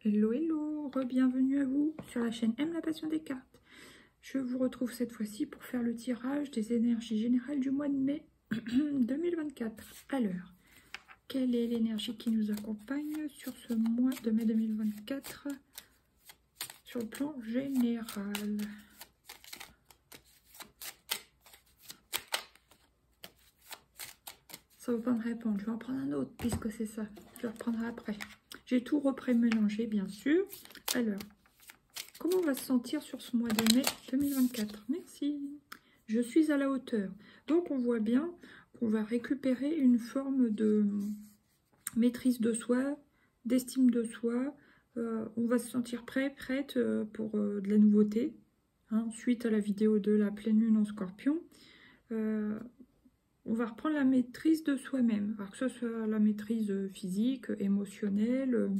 Hello, hello, re-bienvenue à vous sur la chaîne Aime la passion des cartes. Je vous retrouve cette fois-ci pour faire le tirage des énergies générales du mois de mai 2024. Alors, quelle est l'énergie qui nous accompagne sur ce mois de mai 2024 sur le plan général? Ça ne va pas me répondre, je vais en prendre un autre puisque c'est ça, je le reprendrai après. J'ai tout repré-mélangé bien sûr. Alors, comment on va se sentir sur ce mois de mai 2024? Merci. Je suis à la hauteur. Donc on voit bien qu'on va récupérer une forme de maîtrise de soi, d'estime de soi. On va se sentir prête pour de la nouveauté. Hein, suite à la vidéo de la pleine lune en Scorpion. On va reprendre la maîtrise de soi-même, alors que ce soit la maîtrise physique, émotionnelle.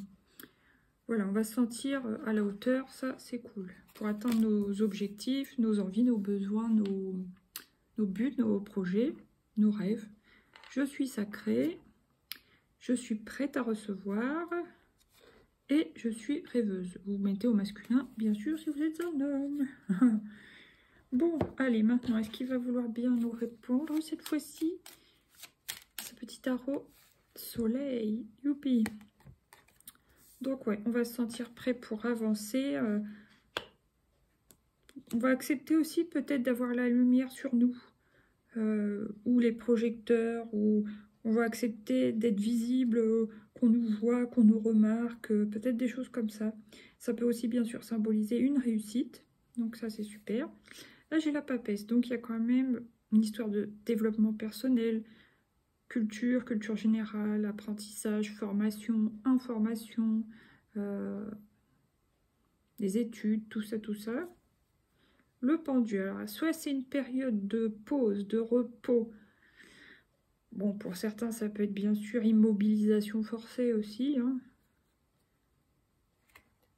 Voilà, on va se sentir à la hauteur, ça c'est cool. Pour atteindre nos objectifs, nos envies, nos besoins, nos buts, nos projets, nos rêves. Je suis sacrée, je suis prête à recevoir et je suis rêveuse. Vous mettez au masculin, bien sûr, si vous êtes un homme. Bon, allez, maintenant, est-ce qu'il va vouloir bien nous répondre cette fois-ci? Ce petit tarot soleil, youpi. Donc, ouais, on va se sentir prêt pour avancer. On va accepter aussi peut-être d'avoir la lumière sur nous, ou les projecteurs, ou on va accepter d'être visible, qu'on nous voit, qu'on nous remarque, peut-être des choses comme ça. Ça peut aussi, bien sûr, symboliser une réussite. Donc, ça, c'est super. Là, j'ai la papesse, donc il y a quand même une histoire de développement personnel, culture générale, apprentissage, formation, information, des études, tout ça. Le pendu, alors soit c'est une période de pause, de repos. Bon, pour certains, ça peut être bien sûr immobilisation forcée aussi. Hein.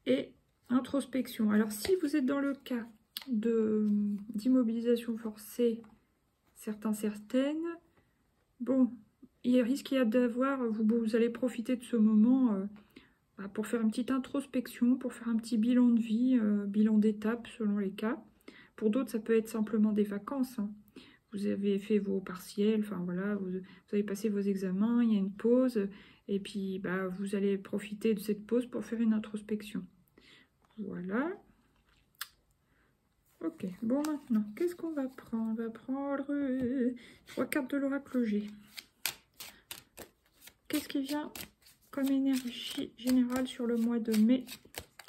Et introspection. Alors, si vous êtes dans le cas d'immobilisation forcée, certaines, bon, il risque d'avoir, vous allez profiter de ce moment pour faire une petite introspection, pour faire un petit bilan de vie, bilan d'étape selon les cas. Pour d'autres, ça peut être simplement des vacances. Hein. Vous avez fait vos partiels, enfin voilà, vous avez passé vos examens, il y a une pause, et puis vous allez profiter de cette pause pour faire une introspection. Voilà. Ok, bon maintenant, qu'est-ce qu'on va prendre? On va prendre 3 cartes de l'oracle G. Qu'est-ce qui vient comme énergie générale sur le mois de mai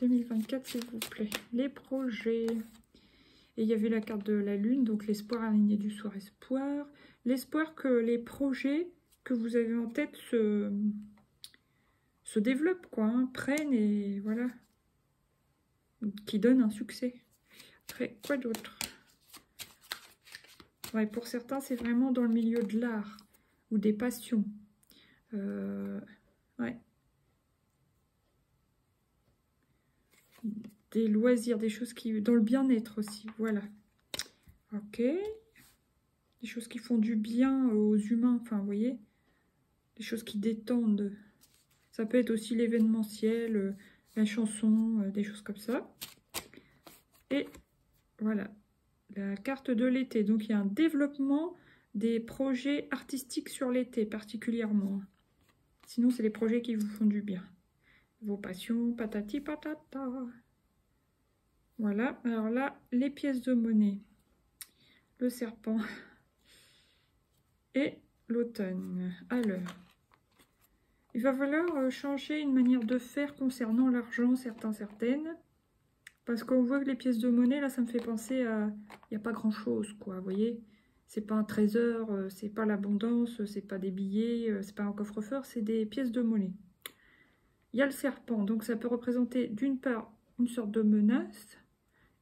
2024, s'il vous plaît? Les projets. Et il y avait la carte de la lune, donc l'espoir aligné du soir espoir. L'espoir que les projets que vous avez en tête se développent, quoi, hein, prennent et voilà, qui donnent un succès. Après, quoi d'autre? Ouais, pour certains, c'est vraiment dans le milieu de l'art ou des passions. Ouais. Des loisirs, des choses qui... dans le bien-être aussi, voilà. Ok. Des choses qui font du bien aux humains, enfin, vous voyez. Des choses qui détendent. Ça peut être aussi l'événementiel, la chanson, des choses comme ça. Et voilà. La carte de l'été. Donc, il y a un développement des projets artistiques sur l'été, particulièrement. Sinon, c'est les projets qui vous font du bien. Vos passions, patati patata. Voilà. Alors là, les pièces de monnaie. Le serpent. Et l'automne. Alors, il va falloir changer une manière de faire concernant l'argent, certaines. Parce qu'on voit que les pièces de monnaie, là, ça me fait penser à... Il n'y a pas grand-chose, quoi, vous voyez. C'est pas un trésor, c'est pas l'abondance, c'est pas des billets, c'est pas un coffre-fort, c'est des pièces de monnaie. Il y a le serpent, donc ça peut représenter d'une part une sorte de menace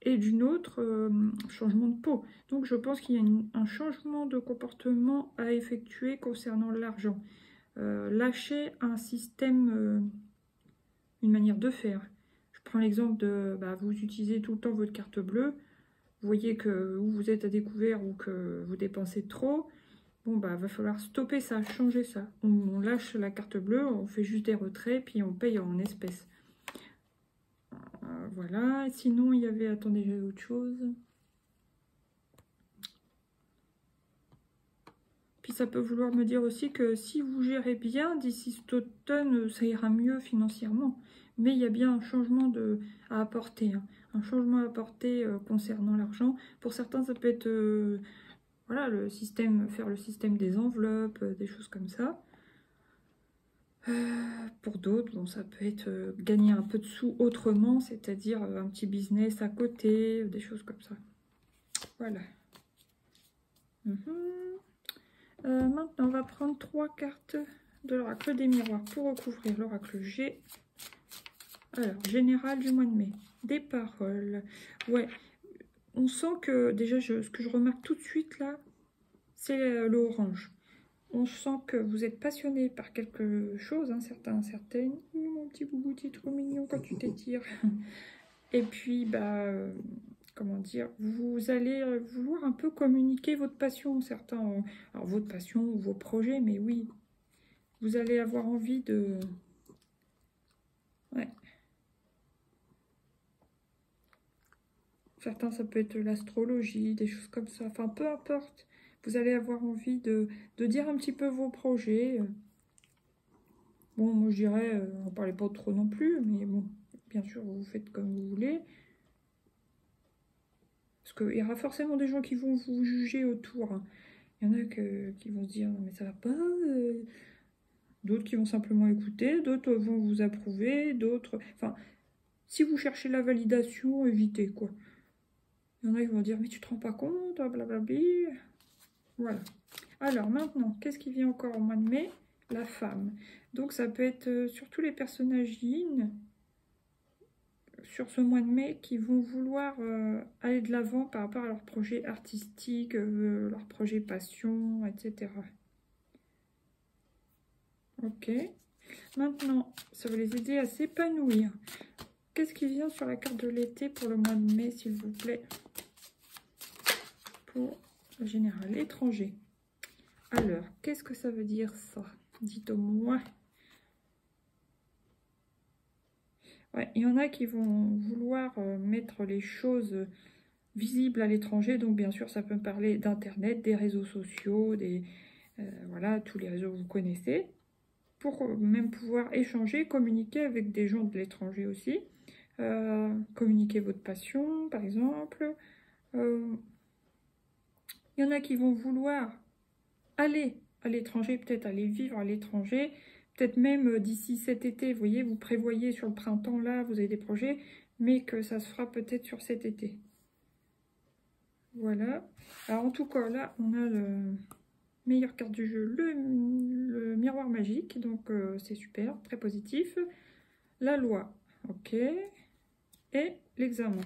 et d'une autre, changement de peau. Donc je pense qu'il y a un changement de comportement à effectuer concernant l'argent. Lâcher un système, une manière de faire. Je prends l'exemple de, vous utilisez tout le temps votre carte bleue, vous voyez que vous êtes à découvert ou que vous dépensez trop, bon va falloir stopper ça, changer ça. On lâche la carte bleue, on fait juste des retraits, puis on paye en espèces. voilà. Sinon, il y avait... Attendez, j'avais autre chose. Puis ça peut vouloir me dire aussi que si vous gérez bien, d'ici cet automne, ça ira mieux financièrement. Mais il y a bien un changement à apporter. Hein. Un changement à apporter concernant l'argent. Pour certains, ça peut être voilà, faire le système des enveloppes, des choses comme ça. Pour d'autres, bon, ça peut être gagner un peu de sous autrement, c'est-à-dire un petit business à côté, des choses comme ça. Voilà. Maintenant, on va prendre 3 cartes de l'oracle des miroirs pour recouvrir l'oracle G. Alors, général du mois de mai. Des paroles. Ouais, on sent que, déjà, ce que je remarque tout de suite, là, c'est l'orange. On sent que vous êtes passionné par quelque chose, hein, certaines. Mon petit boubou, tu es trop mignon quand tu t'étires. Et puis, bah... comment dire, vous allez vouloir un peu communiquer votre passion, certains, alors votre passion ou vos projets, mais oui, vous allez avoir envie de... Ouais. Certains, ça peut être l'astrologie, des choses comme ça, enfin, peu importe, vous allez avoir envie de dire un petit peu vos projets. Bon, moi, je dirais, on ne parlait pas trop non plus, mais bon, bien sûr, vous faites comme vous voulez. Parce qu'il y aura forcément des gens qui vont vous juger autour. Hein. Il y en a qui vont se dire, non mais ça va pas. D'autres qui vont simplement écouter, d'autres vont vous approuver, d'autres... Enfin, si vous cherchez la validation, évitez, quoi. Il y en a qui vont dire, mais tu te rends pas compte, blablabla. Voilà. Alors, maintenant, qu'est-ce qui vient encore au mois de mai? La femme. Donc, ça peut être surtout les personnages yin sur ce mois de mai qui vont vouloir aller de l'avant par rapport à leurs projets artistiques, leurs projets passion, etc. Ok. Maintenant, ça va les aider à s'épanouir. Qu'est-ce qui vient sur la carte de l'été pour le mois de mai, s'il vous plaît? Pour le général étranger. Alors, qu'est-ce que ça veut dire, ça? Dites-moi. Ouais, il y en a qui vont vouloir mettre les choses visibles à l'étranger. Donc, bien sûr, ça peut me parler d'Internet, des réseaux sociaux, voilà, tous les réseaux que vous connaissez. Pour même pouvoir échanger, communiquer avec des gens de l'étranger aussi. Communiquer votre passion, par exemple. Il y en a qui vont vouloir aller à l'étranger, peut-être aller vivre à l'étranger, peut-être même d'ici cet été, vous voyez, vous prévoyez sur le printemps, là, vous avez des projets, mais que ça se fera peut-être sur cet été. Voilà. Alors, en tout cas, là, on a le meilleure carte du jeu, le miroir magique, donc c'est super, très positif. La loi, ok, et l'examen.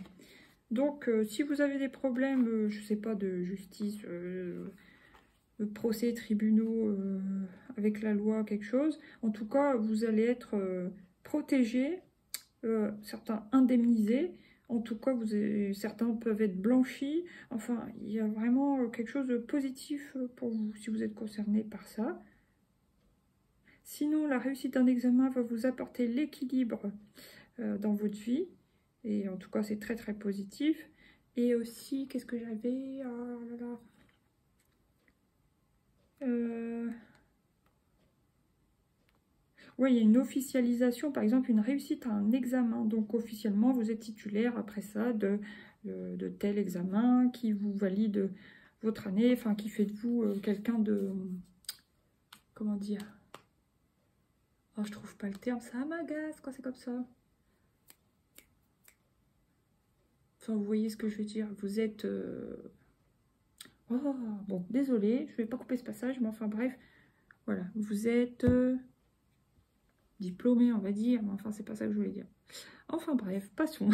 Donc, si vous avez des problèmes, je ne sais pas, de justice, procès, tribunaux, avec la loi, quelque chose, en tout cas, vous allez être protégés, certains indemnisés, en tout cas, certains peuvent être blanchis. Enfin, il y a vraiment quelque chose de positif pour vous, si vous êtes concerné par ça. Sinon, la réussite d'un examen va vous apporter l'équilibre dans votre vie. Et en tout cas, c'est très, très positif. Et aussi, qu'est-ce que j'avais? Oh là là. Oui, il y a une officialisation, par exemple, une réussite à un examen. Donc, officiellement, vous êtes titulaire après ça de tel examen qui vous valide votre année, enfin, qui fait de vous quelqu'un de... Comment dire? Oh, je trouve pas le terme, ça m'agace quand c'est comme ça. Enfin, vous voyez ce que je veux dire. Vous êtes... Oh, bon, désolé, je vais pas couper ce passage, mais enfin, bref. Voilà, vous êtes... diplômé, on va dire, mais enfin, c'est pas ça que je voulais dire. Enfin bref, passons.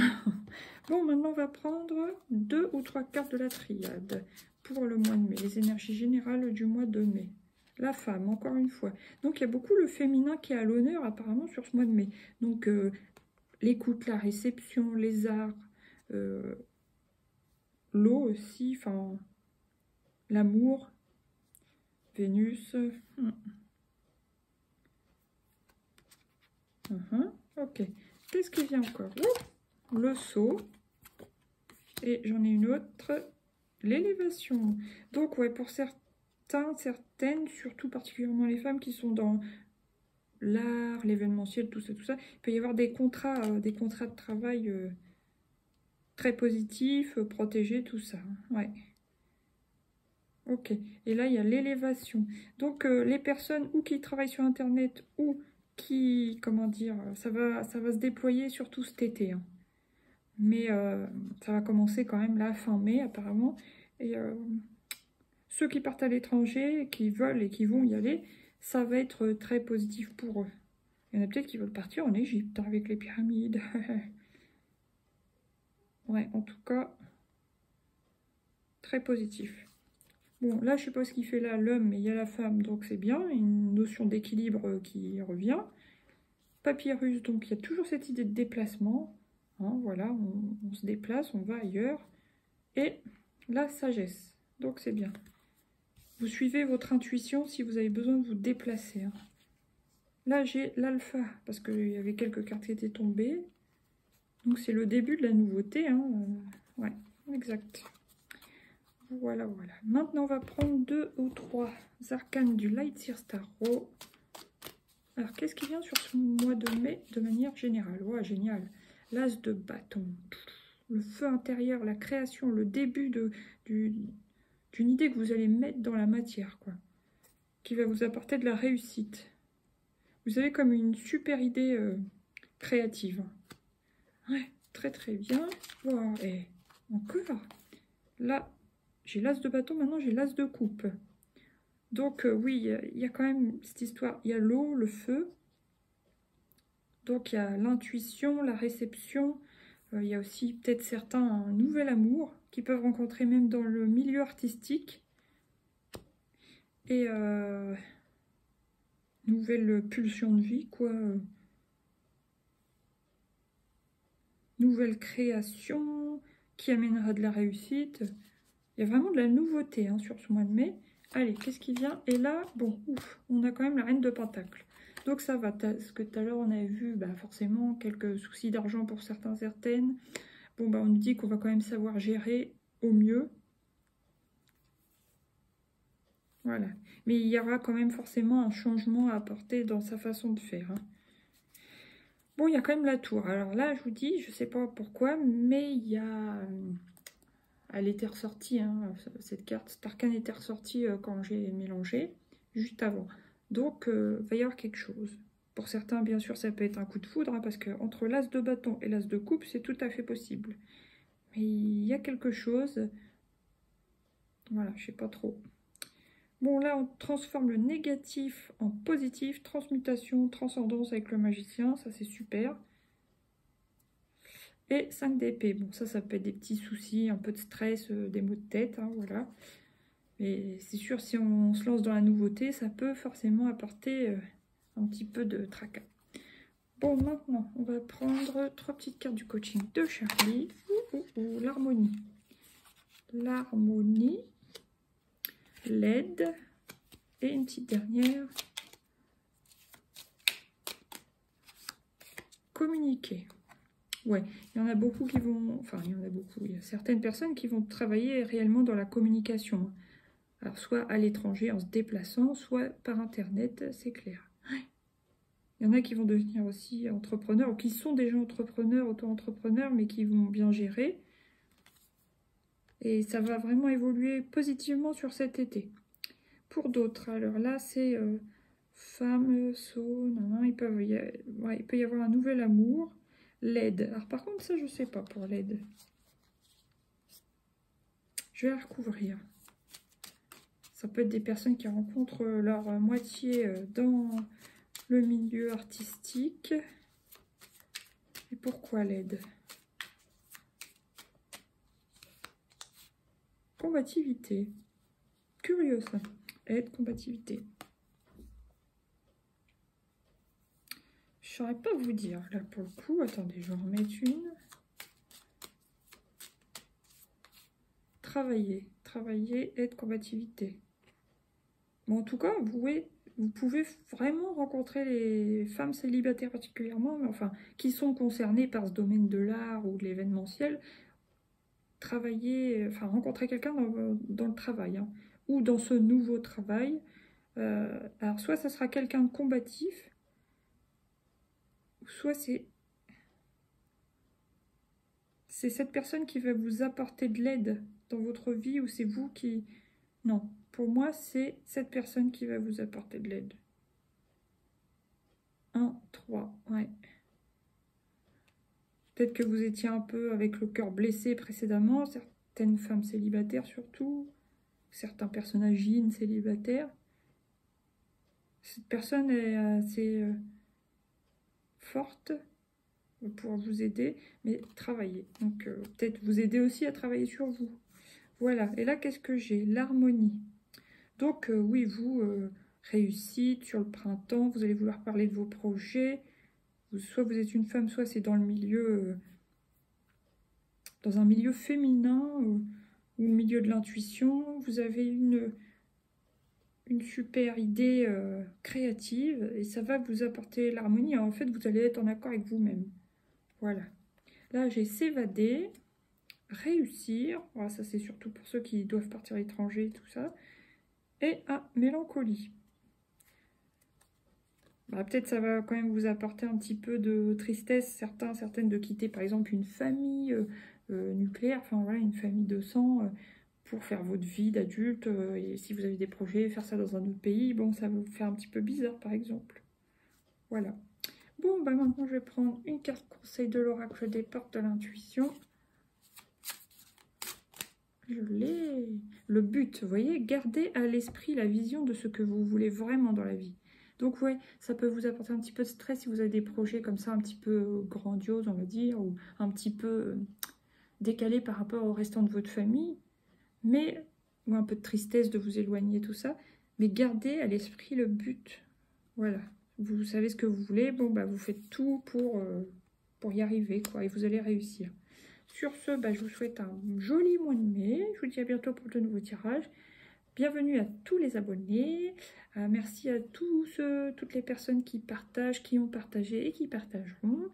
Bon, maintenant, on va prendre 2 ou 3 cartes de la triade pour le mois de mai, les énergies générales du mois de mai. La femme, encore une fois. Donc, il y a beaucoup le féminin qui est à l'honneur, apparemment, sur ce mois de mai. Donc, l'écoute, la réception, les arts, l'eau aussi, enfin, l'amour, Vénus. Ok. Qu'est-ce qui vient encore? le saut. Et j'en ai une autre, l'élévation. Donc, ouais, pour certains, certaines, surtout particulièrement les femmes qui sont dans l'art, l'événementiel, tout ça, il peut y avoir des contrats de travail très positifs, protégés, tout ça. Ouais. Ok. Et là, il y a l'élévation. Donc, les personnes ou qui travaillent sur Internet ou qui, comment dire, ça va se déployer surtout cet été. Hein. Mais ça va commencer quand même là, fin mai, apparemment. Et ceux qui partent à l'étranger, qui veulent et qui vont y aller, ça va être très positif pour eux. Il y en a peut-être qui veulent partir en Égypte avec les pyramides. Ouais, en tout cas, très positif. Bon, là, je sais pas ce qu'il fait là, l'homme, mais il y a la femme, donc c'est bien. Une notion d'équilibre qui revient. Papyrus, donc il y a toujours cette idée de déplacement. Hein, voilà, on se déplace, on va ailleurs. Et la sagesse, donc c'est bien. Vous suivez votre intuition si vous avez besoin de vous déplacer. Hein. Là, j'ai l'alpha, parce qu'il y avait quelques cartes qui étaient tombées. Donc c'est le début de la nouveauté. Hein. Ouais, exact. Voilà, voilà. Maintenant, on va prendre 2 ou 3 arcanes du Light Seers Tarot. Alors, qu'est-ce qui vient sur ce mois de mai de manière générale? Ouais, génial. L'as de bâton. Le feu intérieur, la création, le début d'une idée que vous allez mettre dans la matière, quoi. Qui va vous apporter de la réussite. Vous avez comme une super idée créative. Ouais, très très bien. Wow, et encore. Là, j'ai l'as de bâton, maintenant j'ai l'as de coupe. Donc oui, il y a quand même cette histoire. Il y a l'eau, le feu. Donc il y a l'intuition, la réception. Il y a aussi peut-être certains un nouvel amour qui peuvent rencontrer même dans le milieu artistique. Et nouvelle pulsion de vie, quoi. Nouvelle création qui amènera de la réussite. Il y a vraiment de la nouveauté hein, sur ce mois de mai. Allez, qu'est-ce qui vient? Et là, bon, ouf, on a quand même la reine de Pentacle. Donc ça va, parce que tout à l'heure on avait vu bah, forcément quelques soucis d'argent pour certains, certaines. Bon, bah, on nous dit qu'on va quand même savoir gérer au mieux. Voilà. Mais il y aura quand même forcément un changement à apporter dans sa façon de faire. Hein. Bon, il y a quand même la tour. Alors là, je vous dis, je ne sais pas pourquoi, mais il y a... Elle était ressortie, hein, cette carte, cet arcane était ressortie quand j'ai mélangé, juste avant. Donc, va y avoir quelque chose. Pour certains, bien sûr, ça peut être un coup de foudre, hein, parce qu'entre l'as de bâton et l'as de coupe, c'est tout à fait possible. Mais il y a quelque chose... Voilà, je sais pas trop. Bon, là, on transforme le négatif en positif. Transmutation, transcendance avec le magicien, ça c'est super. Et 5 d'épée. Bon, ça peut être des petits soucis, un peu de stress, des maux de tête, hein, voilà. Mais c'est sûr, si on se lance dans la nouveauté, ça peut forcément apporter un petit peu de tracas. Bon, maintenant, on va prendre 3 petites cartes du coaching de Charlie. L'harmonie. L'harmonie. L'aide. Et une petite dernière. Communiquer. Ouais, il y en a beaucoup qui vont... Enfin, il y en a beaucoup. Il y a certaines personnes qui vont travailler réellement dans la communication. Alors, soit à l'étranger en se déplaçant, soit par Internet, c'est clair. Il y en a qui vont devenir aussi entrepreneurs, ou qui sont déjà entrepreneurs, auto-entrepreneurs, mais qui vont bien gérer. Et ça va vraiment évoluer positivement sur cet été. Pour d'autres, alors là, c'est femme, saut, non, il peut y avoir un nouvel amour. L'aide. Alors par contre, ça, je sais pas pour l'aide. Je vais la recouvrir. Ça peut être des personnes qui rencontrent leur moitié dans le milieu artistique. Et pourquoi l'aide? Combativité. Curieux ça. Aide, combativité. Je ne saurais pas vous dire. Là pour le coup, attendez, je vais en remettre une. Travailler. Travailler, aide, combativité. Bon, en tout cas, vous voyez, Vous pouvez vraiment rencontrer les femmes célibataires particulièrement, mais enfin, qui sont concernées par ce domaine de l'art ou de l'événementiel, travailler, enfin, rencontrer quelqu'un dans le travail, hein, ou dans ce nouveau travail. Alors, soit ça sera quelqu'un de combatif, soit c'est cette personne qui va vous apporter de l'aide dans votre vie, ou c'est vous qui... Non, pour moi, c'est cette personne qui va vous apporter de l'aide. 1, 3, ouais. Peut-être que vous étiez un peu avec le cœur blessé précédemment, certaines femmes célibataires surtout, certains personnes âgées célibataires. Cette personne est assez forte pour vous aider, mais travailler. Donc peut-être vous aider aussi à travailler sur vous. Voilà, et là qu'est-ce que j'ai? L'harmonie. Donc oui, vous, réussite sur le printemps, vous allez vouloir parler de vos projets. Soit vous êtes une femme, soit c'est dans le milieu, dans un milieu féminin, ou le milieu de l'intuition. Vous avez une super idée créative, et ça va vous apporter l'harmonie. En fait, vous allez être en accord avec vous-même. Voilà. Là, j'ai s'évader, réussir. Voilà, ça, c'est surtout pour ceux qui doivent partir à l'étranger, tout ça. Et mélancolie. Bah, peut-être ça va quand même vous apporter un petit peu de tristesse, certaines de quitter par exemple une famille nucléaire, enfin voilà, une famille de sang pour faire votre vie d'adulte. Et si vous avez des projets, faire ça dans un autre pays, bon, ça va vous faire un petit peu bizarre par exemple. Voilà. Bon, bah maintenant je vais prendre une carte conseil de l'oracle des portes de l'intuition. Je l'ai. Le but, vous voyez, gardez à l'esprit la vision de ce que vous voulez vraiment dans la vie. Donc ouais, ça peut vous apporter un petit peu de stress si vous avez des projets comme ça un petit peu grandioses, on va dire, ou un petit peu décalés par rapport au restant de votre famille, mais ou un peu de tristesse de vous éloigner, tout ça, mais gardez à l'esprit le but. Voilà, vous savez ce que vous voulez, bon bah vous faites tout pour y arriver, quoi, et vous allez réussir. Sur ce, bah, je vous souhaite un joli mois de mai. Je vous dis à bientôt pour de nouveaux tirages. Bienvenue à tous les abonnés. Merci à toutes les personnes qui partagent, qui ont partagé et qui partageront.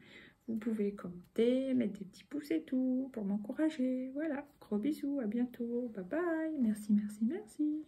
Vous pouvez commenter, mettre des petits pouces et tout pour m'encourager. Voilà, gros bisous, à bientôt. Bye bye. Merci, merci, merci.